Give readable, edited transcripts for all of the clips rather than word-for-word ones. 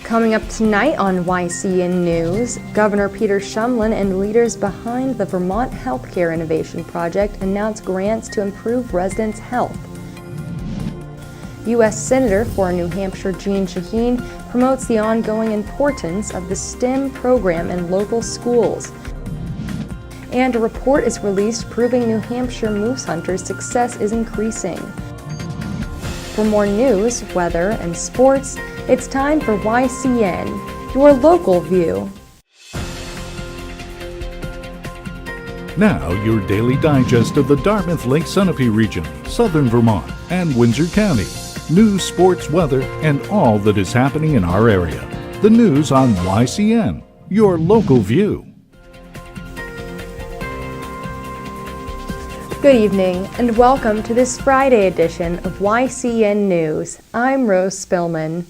Coming up tonight on YCN News, Governor Peter Shumlin and leaders behind the Vermont Healthcare Innovation Project announce grants to improve residents' health. U.S. Senator for New Hampshire Jeanne Shaheen promotes the ongoing importance of the STEM program in local schools. And a report is released proving New Hampshire moose hunters' success is increasing. For more news, weather, and sports, it's time for YCN, your local view. Now, your daily digest of the Dartmouth Lake Sunapee region, southern Vermont, and Windsor County. News, sports, weather, and all that is happening in our area. The news on YCN, your local view. Good evening, and welcome to this Friday edition of YCN News. I'm Rose Spillman.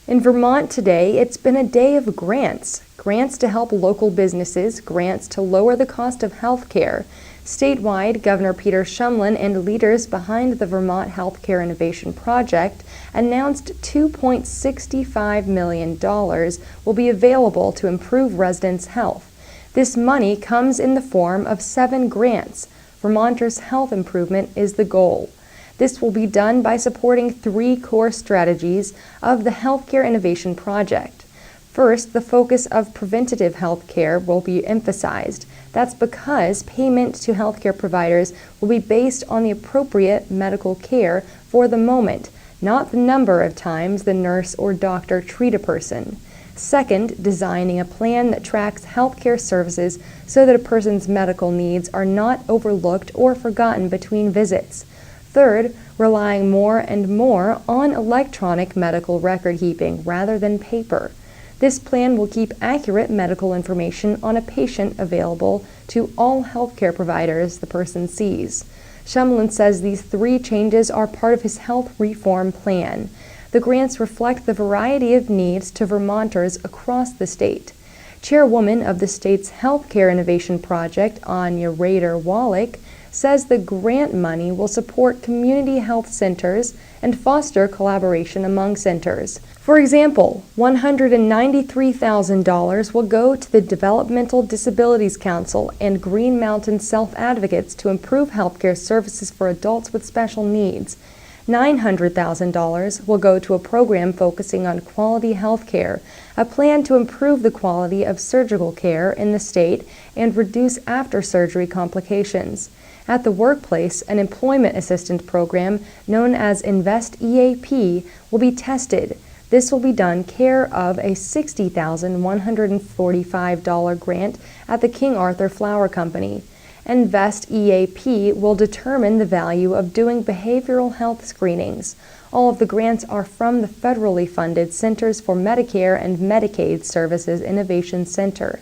In Vermont today, it's been a day of grants. Grants to help local businesses, grants to lower the cost of health care. Statewide, Governor Peter Shumlin and leaders behind the Vermont Healthcare Innovation Project announced $2.65 million will be available to improve residents' health. This money comes in the form of 7 grants. Vermonters' health improvement is the goal. This will be done by supporting 3 core strategies of the Healthcare Innovation Project. First, the focus of preventative health care will be emphasized. That's because payment to healthcare providers will be based on the appropriate medical care for the moment, not the number of times the nurse or doctor treat a person. Second, designing a plan that tracks healthcare services so that a person's medical needs are not overlooked or forgotten between visits. Third, relying more and more on electronic medical record keeping rather than paper. This plan will keep accurate medical information on a patient available to all healthcare providers the person sees. Shumlin says these 3 changes are part of his health reform plan. The grants reflect the variety of needs to Vermonters across the state. Chairwoman of the state's Healthcare Innovation Project, Anya Rader-Wallach, says the grant money will support community health centers and foster collaboration among centers. For example, $193,000 will go to the Developmental Disabilities Council and Green Mountain Self-Advocates to improve healthcare services for adults with special needs. $900,000 will go to a program focusing on quality health care, a plan to improve the quality of surgical care in the state and reduce after-surgery complications. At the workplace, an employment assistance program known as Invest EAP will be tested. This will be done care of a $60,145 grant at the King Arthur Flour Company. Invest EAP will determine the value of doing behavioral health screenings. All of the grants are from the federally funded Centers for Medicare and Medicaid Services Innovation Center.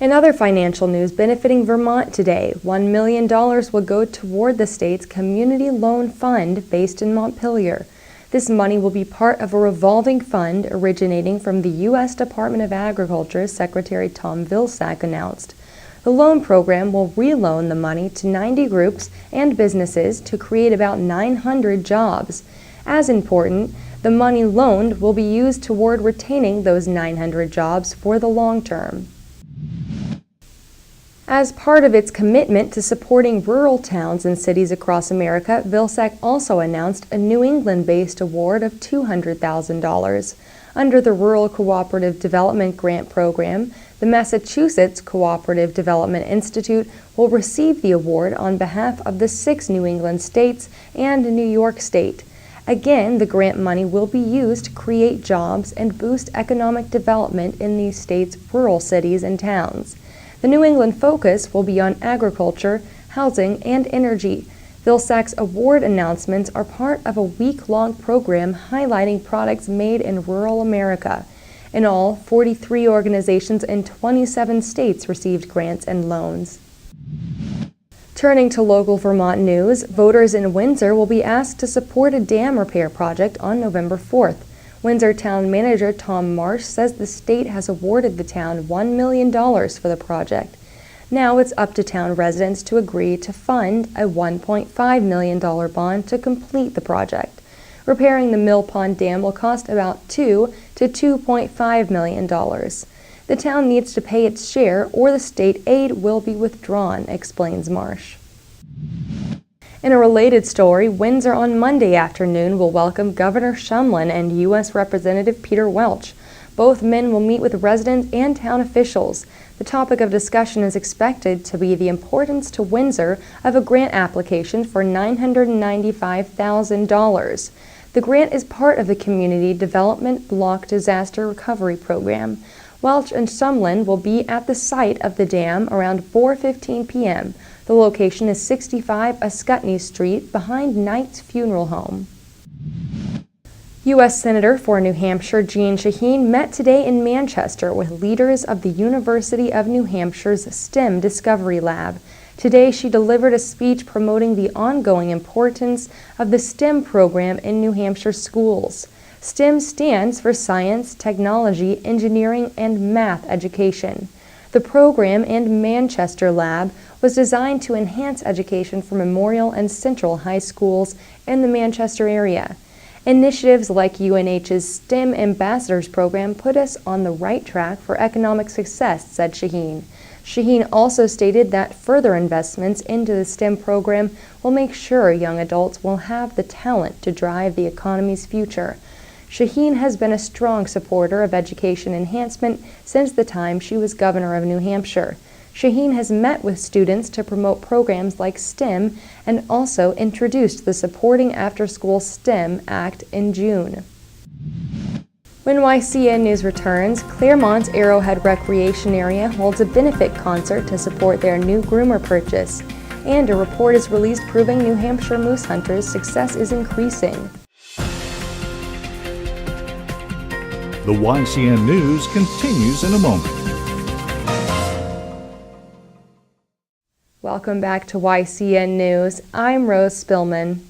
In other financial news benefiting Vermont today, $1 million will go toward the state's Community Loan Fund based in Montpelier. This money will be part of a revolving fund originating from the U.S. Department of Agriculture Secretary Tom Vilsack announced. The loan program will reloan the money to 90 groups and businesses to create about 900 jobs. As important, the money loaned will be used toward retaining those 900 jobs for the long term. As part of its commitment to supporting rural towns and cities across America, Vilsack also announced a New England-based award of $200,000. Under the Rural Cooperative Development Grant Program, the Massachusetts Cooperative Development Institute will receive the award on behalf of the 6 New England states and New York State. Again, the grant money will be used to create jobs and boost economic development in these states' rural cities and towns. The New England focus will be on agriculture, housing, and energy. Vilsack's award announcements are part of a week-long program highlighting products made in rural America. In all, 43 organizations in 27 states received grants and loans. Turning to local Vermont news, voters in Windsor will be asked to support a dam repair project on November 4th. Windsor Town Manager Tom Marsh says the state has awarded the town $1 million for the project. Now it's up to town residents to agree to fund a $1.5 million bond to complete the project. Repairing the Mill Pond Dam will cost about $2 to $2.5 million. The town needs to pay its share or the state aid will be withdrawn, explains Marsh. In a related story, Windsor on Monday afternoon will welcome Governor Shumlin and U.S. Representative Peter Welch. Both men will meet with residents and town officials. The topic of discussion is expected to be the importance to Windsor of a grant application for $995,000. The grant is part of the Community Development Block Disaster Recovery Program. Welch and Shumlin will be at the site of the dam around 4:15 p.m. The location is 65 Ascutney Street behind Knight's Funeral Home. U.S. Senator for New Hampshire Jeanne Shaheen met today in Manchester with leaders of the University of New Hampshire's STEM Discovery Lab. Today she delivered a speech promoting the ongoing importance of the STEM program in New Hampshire schools. STEM stands for Science, Technology, Engineering, and Math education. The program and Manchester Lab was designed to enhance education for Memorial and Central high schools in the Manchester area. Initiatives like UNH's STEM Ambassadors program put us on the right track for economic success, said Shaheen. Shaheen also stated that further investments into the STEM program will make sure young adults will have the talent to drive the economy's future. Shaheen has been a strong supporter of education enhancement since the time she was governor of New Hampshire. Shaheen has met with students to promote programs like STEM and also introduced the Supporting After-School STEM Act in June. When YCN News returns, Claremont's Arrowhead Recreation Area holds a benefit concert to support their new groomer purchase, and a report is released proving New Hampshire moose hunters' success is increasing. The YCN News continues in a moment. Welcome back to YCN News. I'm Rose Spillman.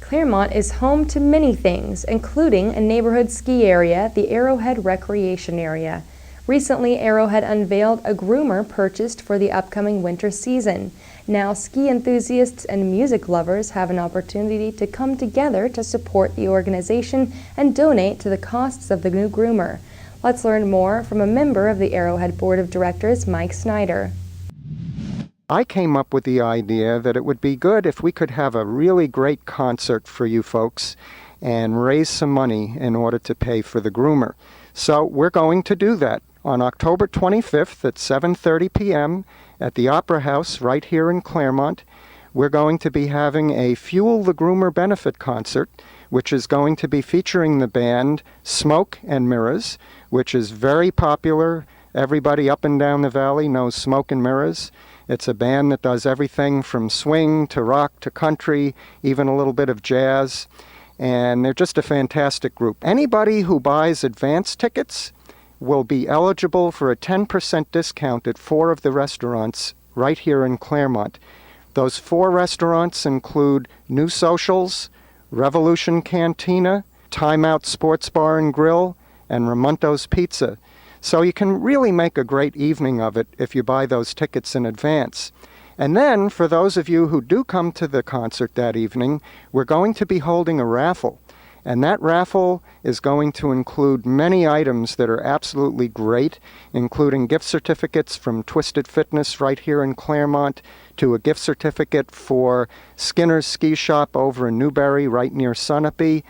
Claremont is home to many things, including a neighborhood ski area, the Arrowhead Recreation Area. Recently, Arrowhead unveiled a groomer purchased for the upcoming winter season. Now, ski enthusiasts and music lovers have an opportunity to come together to support the organization and donate to the costs of the new groomer. Let's learn more from a member of the Arrowhead Board of Directors, Mike Snyder. I came up with the idea that it would be good if we could have a really great concert for you folks and raise some money in order to pay for the groomer. So we're going to do that on October 25th at 7:30 p.m. at the Opera House right here in Claremont. We're going to be having a Fuel the Groomer benefit concert, which is going to be featuring the band Smoke and Mirrors, which is very popular. Everybody up and down the valley knows Smoke and Mirrors. It's a band that does everything from swing to rock to country, even a little bit of jazz. And they're just a fantastic group. Anybody who buys advance tickets will be eligible for a 10% discount at 4 of the restaurants right here in Claremont. Those 4 restaurants include New Socials, Revolution Cantina, Time Out Sports Bar and Grill, and Ramonto's Pizza. So you can really make a great evening of it if you buy those tickets in advance. And then, for those of you who do come to the concert that evening, we're going to be holding a raffle. And that raffle is going to include many items that are absolutely great, including gift certificates from Twisted Fitness right here in Claremont, to a gift certificate for Skinner's Ski Shop over in Newbury right near Sunapee.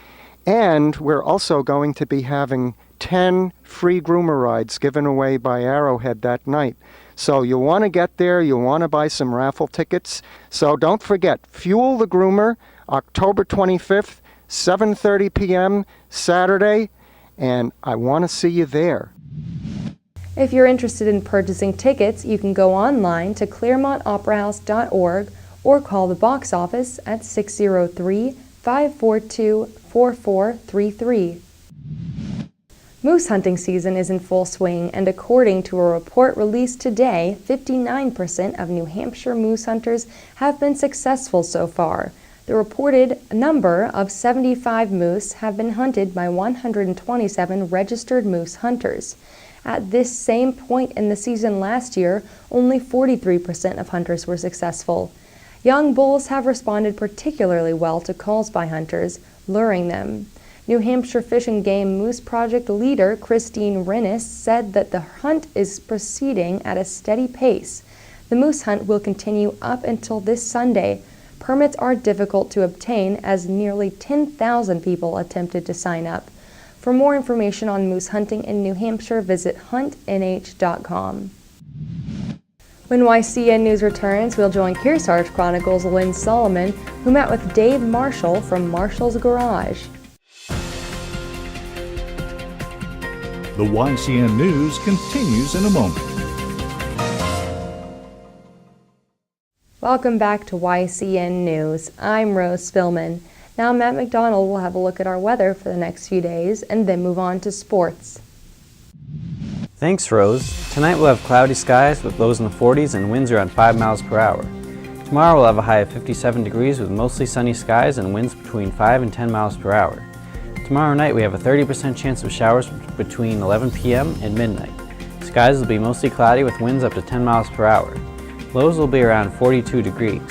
And we're also going to be having 10 free groomer rides given away by Arrowhead that night. So you'll want to get there, you'll want to buy some raffle tickets. So don't forget, Fuel the Groomer, October 25th, 7:30 p.m. Saturday, and I want to see you there. If you're interested in purchasing tickets, you can go online to ClaremontOperaHouse.org or call the box office at 603-542-4433. Moose hunting season is in full swing, and according to a report released today, 59% of New Hampshire moose hunters have been successful so far. The reported number of 75 moose have been hunted by 127 registered moose hunters. At this same point in the season last year, only 43% of hunters were successful. Young bulls have responded particularly well to calls by hunters, luring them. New Hampshire Fish and Game Moose Project leader Christine Rennis said that the hunt is proceeding at a steady pace. The moose hunt will continue up until this Sunday. Permits are difficult to obtain as nearly 10,000 people attempted to sign up. For more information on moose hunting in New Hampshire, visit huntnh.com. When YCN News returns, we'll join Kearsarge Chronicles' Lynn Solomon, who met with Dave Marshall from Marshall's Garage. The YCN News continues in a moment. Welcome back to YCN News. I'm Rose Spillman. Now Matt McDonald will have a look at our weather for the next few days and then move on to sports. Thanks, Rose. Tonight we'll have cloudy skies with lows in the 40s and winds around 5 miles per hour. Tomorrow we'll have a high of 57 degrees with mostly sunny skies and winds between 5 and 10 miles per hour. Tomorrow night we have a 30% chance of showers between 11 p.m. and midnight. Skies will be mostly cloudy with winds up to 10 miles per hour. Lows will be around 42 degrees.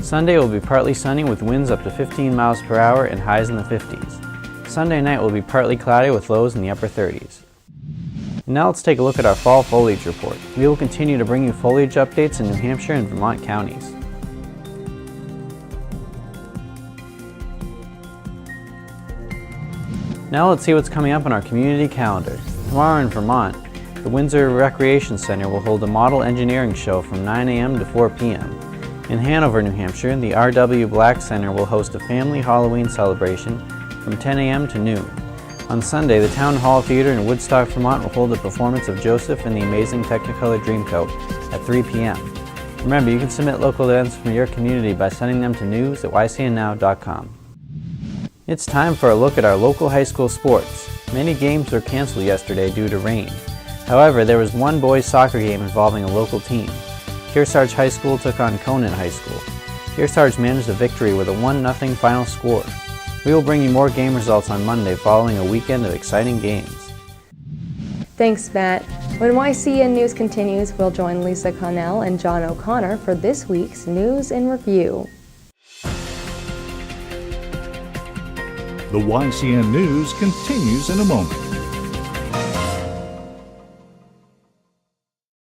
Sunday will be partly sunny with winds up to 15 miles per hour and highs in the 50s. Sunday night will be partly cloudy with lows in the upper 30s. Now let's take a look at our fall foliage report. We will continue to bring you foliage updates in New Hampshire and Vermont counties. Now let's see what's coming up on our community calendar. Tomorrow in Vermont, the Windsor Recreation Center will hold a model engineering show from 9 a.m. to 4 p.m. In Hanover, New Hampshire, the R.W. Black Center will host a family Halloween celebration from 10 a.m. to noon. On Sunday, the Town Hall Theater in Woodstock, Vermont will hold a performance of Joseph and the Amazing Technicolor Dreamcoat at 3 p.m. Remember, you can submit local events from your community by sending them to news@ycnnow.com. It's time for a look at our local high school sports. Many games were canceled yesterday due to rain. However, there was one boys soccer game involving a local team. Kearsarge High School took on Conant High School. Kearsarge managed a victory with a 1-0 final score. We will bring you more game results on Monday following a weekend of exciting games. Thanks, Matt. When YCN News continues, we'll join Lisa Connell and John O'Connor for this week's News in Review. The YCN News continues in a moment.